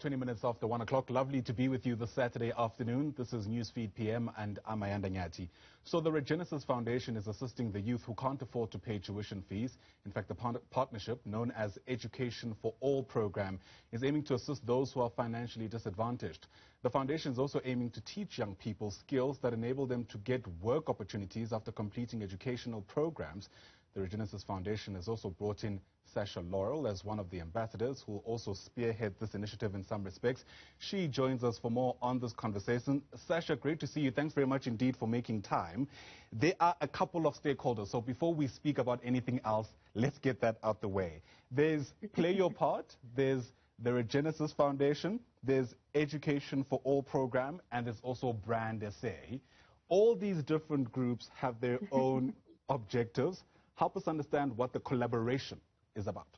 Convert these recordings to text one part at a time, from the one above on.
20 minutes after 1 o'clock. Lovely to be with you this Saturday afternoon. This is Newsfeed PM and I'm Ayanda Nyathi. So the Regenesis Foundation is assisting the youth who can't afford to pay tuition fees. In fact, the partnership known as Education for All program is aiming to assist those who are financially disadvantaged. The foundation is also aiming to teach young people skills that enable them to get work opportunities after completing educational programs. The Regenesis Foundation has also brought in Sasha Laurel as one of the ambassadors who will also spearhead this initiative in some respects. She joins us for more on this conversation. Sasha, great to see you. Thanks very much indeed for making time. There are a couple of stakeholders, so before we speak about anything else, let's get that out the way. There's Play Your Part, there's the Regenesis Foundation, there's Education for All program, and there's also Brand SA. All these different groups have their own objectives. Help us understand what the collaboration is about.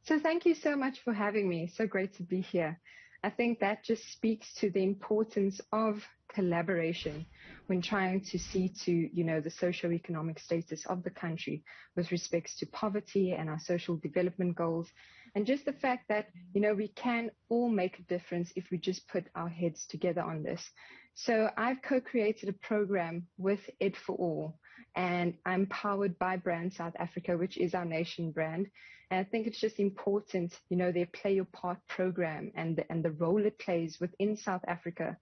So thank you so much for having me. So great to be here. I think that just speaks to the importance of collaboration when trying to see to, the socio-economic status of the country with respects to poverty and our social development goals. And just the fact that, we can all make a difference if we just put our heads together on this. So I've co-created a program with Ed for All, and I'm powered by Brand South Africa, which is our nation brand. And I think it's just important, their Play Your Part program and the role it plays within South Africa,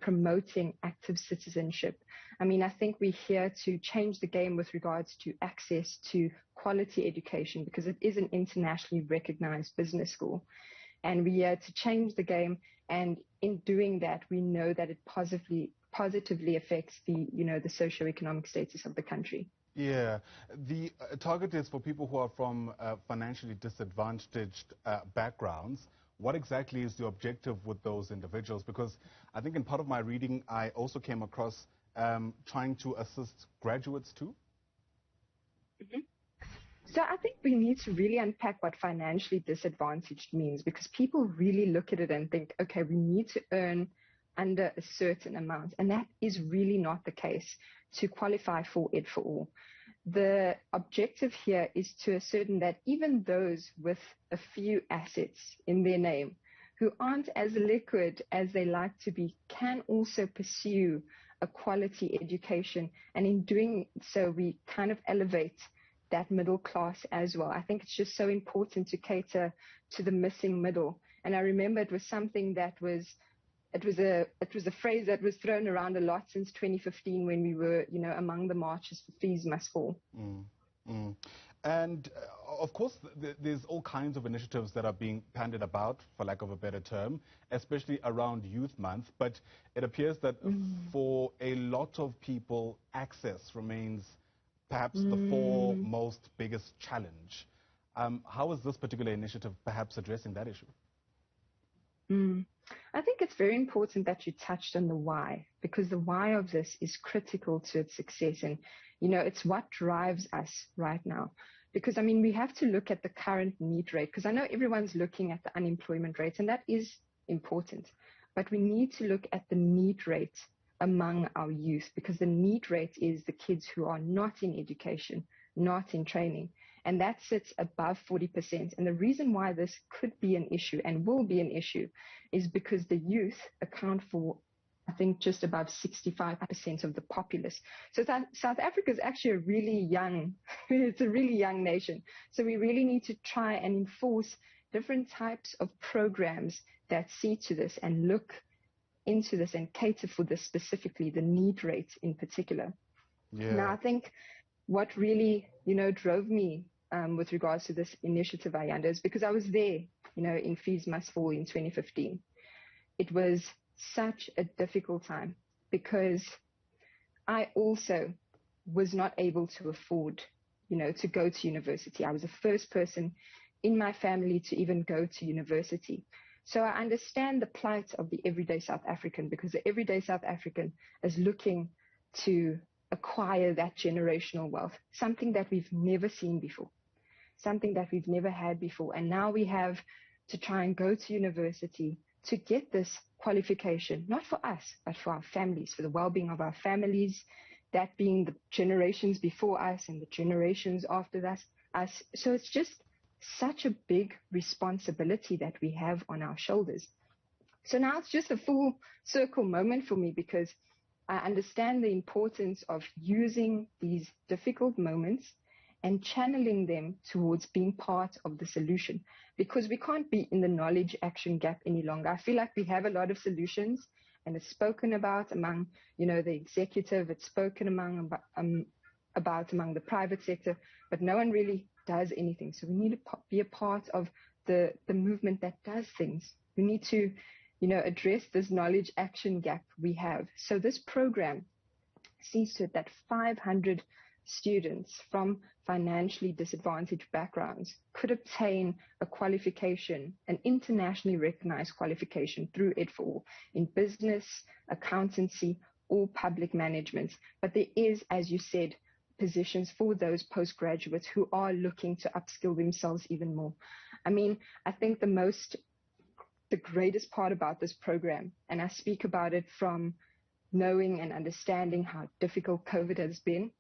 promoting active citizenship. I mean, I think we're here to change the game with regards to access to quality education because it is an internationally recognized business school. And we're here to change the game. And in doing that, we know that it positively affects the, the socioeconomic status of the country. Yeah, the target is for people who are from financially disadvantaged backgrounds. What exactly is the objective with those individuals? Because I think in part of my reading, I also came across trying to assist graduates too. Mm-hmm. So I think we need to really unpack what financially disadvantaged means, because people really look at it and think, okay, we need to earn under a certain amount. And that is really not the case to qualify for Ed for All. The objective here is to ascertain that even those with a few assets in their name who aren't as liquid as they like to be can also pursue a quality education. And in doing so, we kind of elevate that middle class as well. I think it's just so important to cater to the missing middle. And I remember it was something that it was a phrase that was thrown around a lot since 2015 when we were, among the marches for fees must fall. And of course, there's all kinds of initiatives that are being bandied about, for lack of a better term, especially around Youth Month. But it appears that for a lot of people, access remains perhaps the foremost biggest challenge. How is this particular initiative perhaps addressing that issue? I think it's very important that you touched on the why, because the why of this is critical to its success. And, it's what drives us right now. Because, we have to look at the current need rate, because I know everyone's looking at the unemployment rate, and that is important. But we need to look at the need rate among our youth, because the need rate is the kids who are not in education, not in training. And that sits above 40%. And the reason why this could be an issue and will be an issue is because the youth account for, I think, just above 65% of the populace. So South Africa is actually a really young, it's a really young nation. So we really need to try and enforce different types of programs that see to this and look into this and cater for this specifically, the need rate in particular. Yeah. Now, I think what really, drove me with regards to this initiative, Ayanda, is because I was there, in Fees Must Fall in 2015. It was such a difficult time because I also was not able to afford, to go to university. I was the first person in my family to even go to university. So I understand the plight of the everyday South African, because the everyday South African is looking to acquire that generational wealth, something that we've never seen before, something that we've never had before. And now we have to try and go to university to get this qualification, not for us, but for our families, for the well-being of our families, that being the generations before us and the generations after us. So it's just such a big responsibility that we have on our shoulders. So now it's just a full circle moment for me, because I understand the importance of using these difficult moments and channeling them towards being part of the solution, because we can't be in the knowledge action gap any longer. I feel like we have a lot of solutions, and it's spoken about among, the executive, it's spoken about among the private sector, but no one really does anything. So we need to be a part of the movement that does things. We need to, address this knowledge action gap we have. So this program sees to it that 500 students from financially disadvantaged backgrounds could obtain a qualification, an internationally recognized qualification through Ed for All in business, accountancy, or public management. But there is, as you said, positions for those postgraduates who are looking to upskill themselves even more. I mean, I think the greatest part about this program, and I speak about it from knowing and understanding how difficult COVID has been,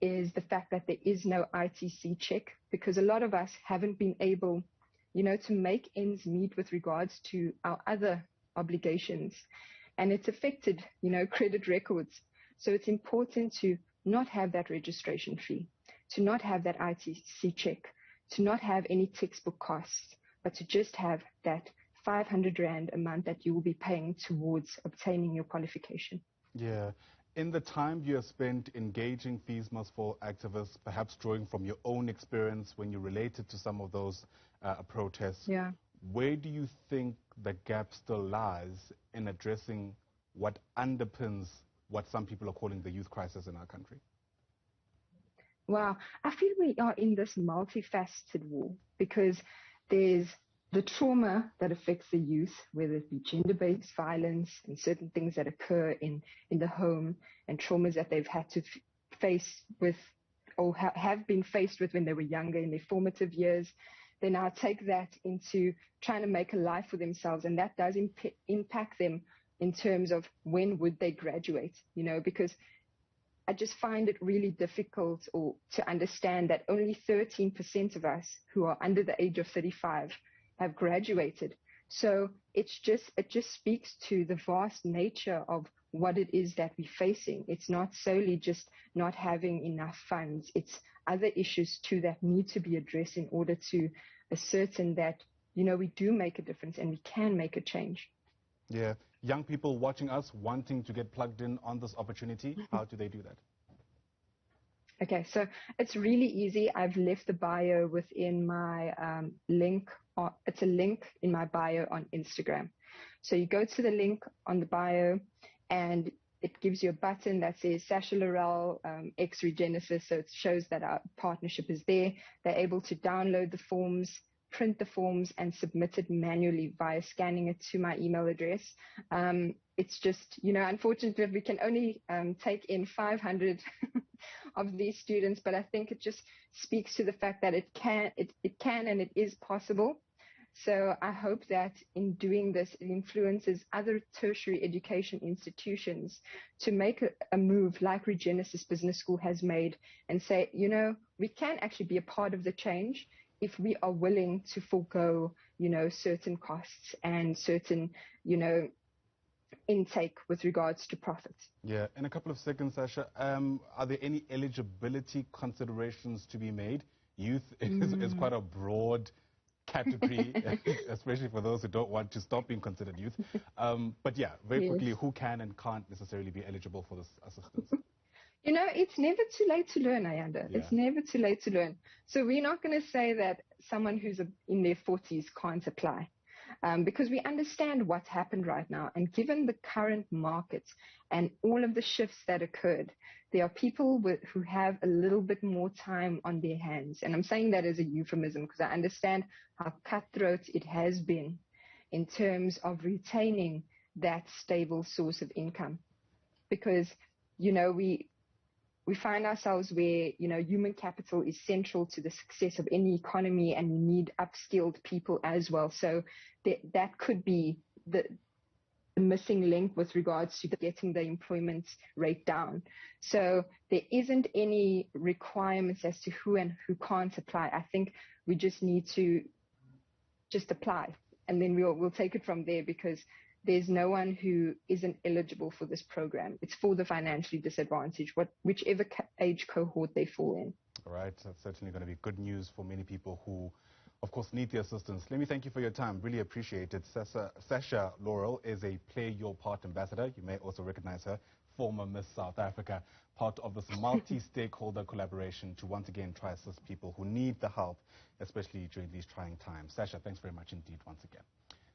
is the fact that there is no ITC check, because a lot of us haven't been able, to make ends meet with regards to our other obligations. And it's affected, credit records. So it's important to not have that registration fee, to not have that ITC check, to not have any textbook costs, but to just have that 500 Rand a month that you will be paying towards obtaining your qualification. Yeah. In the time you have spent engaging Fees Must Fall activists, perhaps drawing from your own experience when you related to some of those protests, where do you think the gap still lies in addressing what underpins what some people are calling the youth crisis in our country? Wow. I feel we are in this multifaceted war, because there's the trauma that affects the youth, whether it be gender-based violence and certain things that occur in the home, and traumas that they've had to face with, or have been faced with when they were younger in their formative years. They now take that into trying to make a life for themselves, and that does impact them in terms of when would they graduate, because I just find it really difficult to understand that only 13% of us who are under the age of 35 have graduated. So it just speaks to the vast nature of what it is that we're facing. It's not solely just not having enough funds. It's other issues too that need to be addressed in order to ascertain that, we do make a difference and we can make a change. Yeah. Young people watching us wanting to get plugged in on this opportunity, how do they do that? Okay, so it's really easy. I've left the bio within my link. It's a link in my bio on Instagram. So you go to the link on the bio, and it gives you a button that says Sasha Laurel X Regenesis. So it shows that our partnership is there. They're able to download the forms, print the forms, and submit it manually via scanning it to my email address. It's just, unfortunately, we can only take in 500 of these students, but I think it just speaks to the fact that it can and it is possible. So I hope that in doing this, it influences other tertiary education institutions to make a move like Regenesis Business School has made, and say, we can actually be a part of the change if we are willing to forego, certain costs and certain, intake with regards to profits. Yeah, in a couple of seconds, Sasha, are there any eligibility considerations to be made? Youth is quite a broad category, especially for those who don't want to stop being considered youth. But yeah, very quickly, who can and can't necessarily be eligible for this assistance? It's never too late to learn, Ayanda. Yeah. It's never too late to learn. So we're not going to say that someone who's in their 40s can't apply. Because we understand what's happened right now. And given the current markets and all of the shifts that occurred, there are people who have a little bit more time on their hands. And I'm saying that as a euphemism because I understand how cutthroat it has been in terms of retaining that stable source of income. Because, we find ourselves where, human capital is central to the success of any economy, and you need upskilled people as well. So that could be the the missing link with regards to getting the employment rate down. So there isn't any requirements as to who and who can't apply. I think we just need to just apply, and then we'll take it from there, because there's no one who isn't eligible for this program. It's for the financially disadvantaged, whichever age cohort they fall in. All right, that's certainly going to be good news for many people who, of course, need the assistance. Let me thank you for your time. Really appreciate it. Sasha Laurel is a Play Your Part ambassador. You may also recognize her, former Miss South Africa, part of this multi-stakeholder collaboration to once again try to assist people who need the help, especially during these trying times. Sasha, thanks very much indeed once again.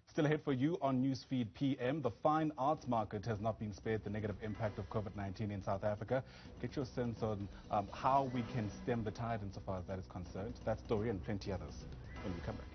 Still ahead for you on Newsfeed PM. The fine arts market has not been spared the negative impact of COVID-19 in South Africa. Get your sense on how we can stem the tide insofar as that is concerned. That story and plenty others when we come back.